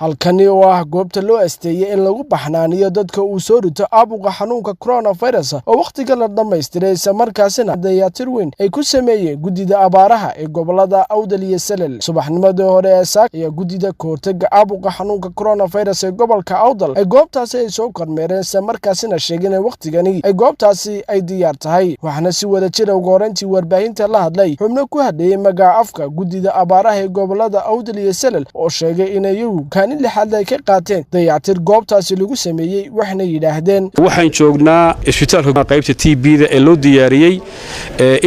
halkani oo ah goobta loo asteeyay in lagu baxnaaniyo dadka uu soo rito caabuqa xanuunka coronavirus oo waqtiga la dhameystiray isla markaasina dayactir weyn ay ku sameeyeen gudida abaaraha ee gobolada Awdal iyo Salel subaxnimadii hore ee saak iyo gudida koortaga caabuqa xanuunka coronavirus ee gobolka Awdal ay goobtaasi ay soo kormeereen isla markaasina sheegeen waqtigani ay goobtaasi ay diyaar tahay waxna si wada jir ugu horantii warbaahinta la hadlay xubno ku hadlayay magaca afka gudida abaaraha ee gobolada Awdal iyo Salel oo sheegay in ay كان اللي حد كقاتين ديعتر قابتاس Lagu Sameeyey waxna yiraahdeen waxaan joognaa isbitaalka qaybta TB da loo diyaariyay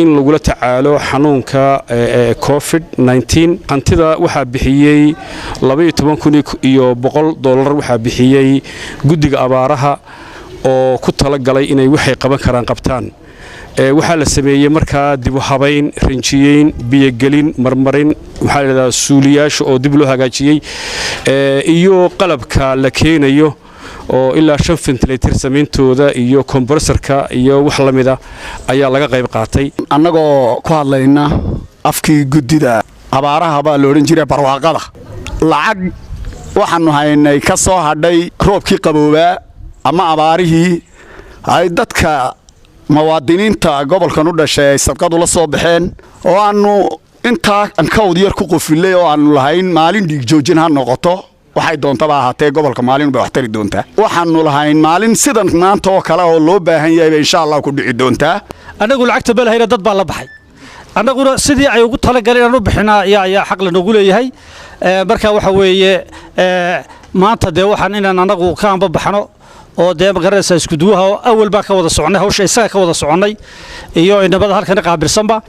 in lagu tacaalo xanuunka COVID-19 hantida waxa bixiyay $12,100 waxa bixiyay gudiga abaaraha oo ku tala galay inay waxay qaban karaan qabtaan waxa la sameeyay markaa dib u habayn rinjiyeyn biyo gelin marmarin waxa la yiraahdaa suuliyaasha oo dib loo hagaajiyay iyo qalabka la keenayo oo ilaa 5 ventilator sameeyntooda iyo compressorka iyo wax la mid ah ayaa laga qayb qaatay annagoo ku hadlayna afkii gudida abaaraha baa loo oran jiray barwaaqada lacag waxaanu haynay ka soo hadhay roobkii qaboobaa ama abaarihii ay dadka muwaadiniinta gobolkan u dhashay sabqadu la soo baxeen oo aanu inta aan ka wadiyar ku qofilay oo aanu lahayn maalin dhiig joojin ha noqoto waxay doontaba ahaatee gobolka maalin bay wax tari doontaa waxaanu lahayn maalin sidan maanta oo kale oo loo baahan yahay insha Allah ku dhici doontaa anagu lacagta balahayna dad baa la baxay anaguna sidii ay ugu tala galeen inuu bixinaa yaa xaq la nagu leeyahay marka waxa weeye maanta de waxaan inaan anagu ka anba baxno oo deema garaysa isku duwaha awal baa ka wada soconay hawsha isaga ka wada soconay iyo inabada halkan qaabilsanba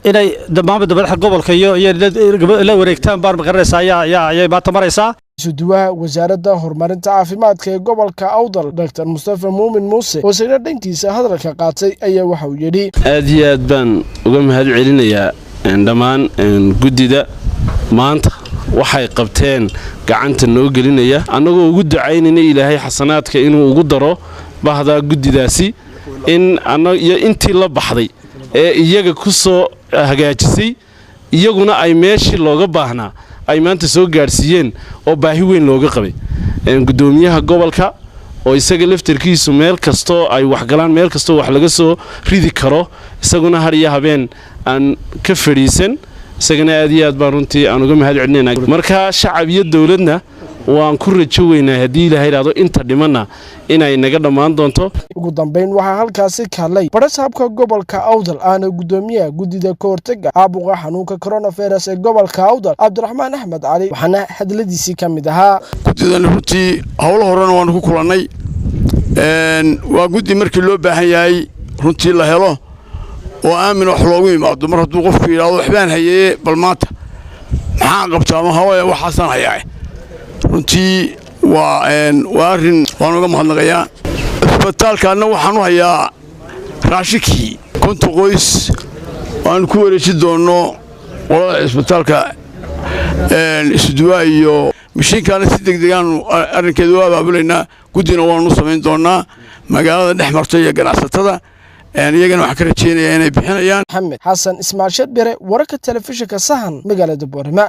inay damaanba madaxda gobolka iyo la wareegtaan baan garaysa ayaa maanta maraysaa suduwaha wasaaradda horumarinta caafimaadka ee gobolka Awdal Dr. Mustafa Muumin Muuse oo isaga dhankiisa hadalka qaatay ayaa waxa uu yiri aad iyo aad baan uga mahad celinayaa dhamaan gudida maanta waxay qabteen gacanta noo gelinaya anagoo ugu ducaynayna Ilaahay xasanaadka inuu ugu daro bahda gudidaasi in anaga intii la baxday ee iyaga ku soo hagaajisay iyaguna ay meeshii looga baahnaa ay maanta soo gaarsiiyeen oo baahi weyn looga qabay gudoomiyaha gobolka oo isaga laftarkiisu meel kasto ay wax galaan meel kasto wax laga soo ridi karo isaguna har iyo habeen aan ka fariisan isagana aad iyo aad baan runtii aan uga mahad celinayna marka shacab iyo dawladna waan ku rajo weynaa hadii Ilaahay yiraahdo inta dhimana inay naga dhamaan doonto ugu dambeyn waxa halkaasi ka hadlay barasabka gobolka Awdal aana gudoomiyaha gudida koortaga caabuqa xanuunka coronavirus ee gobolka Awdal Cabdiraxmaan Axmed Cali waxana hadaladiisi kamid ahaa gudidan runtii hawlo horena waan ku kulanay waa gudi markii loo baahan yahay runtii la helo oo aamin wax loogu yimaado mar hadduu qofku yiraahdo waxbaan hayay bal maanta maxaan qabtaa ma hawaya waxaasan hayay runtii waa arin waan uga mahadnaqayaa isbitaalkaana waxaan u hayaa raashikii kunta qoys aan ku wareejin doono qolada isbitaalka isduwa iyo mishiinkaana si degdeg ah arrinkeedu waa baabuleynaa gudina waanu samayn doonaa magaalada dhex martay iyo ganacsatada iyagana waxa ka rajeenaya inay bixinayaan Maxamed Xasan Ismaasheed Bere wararka telefishinka Sahan magaalada Boorama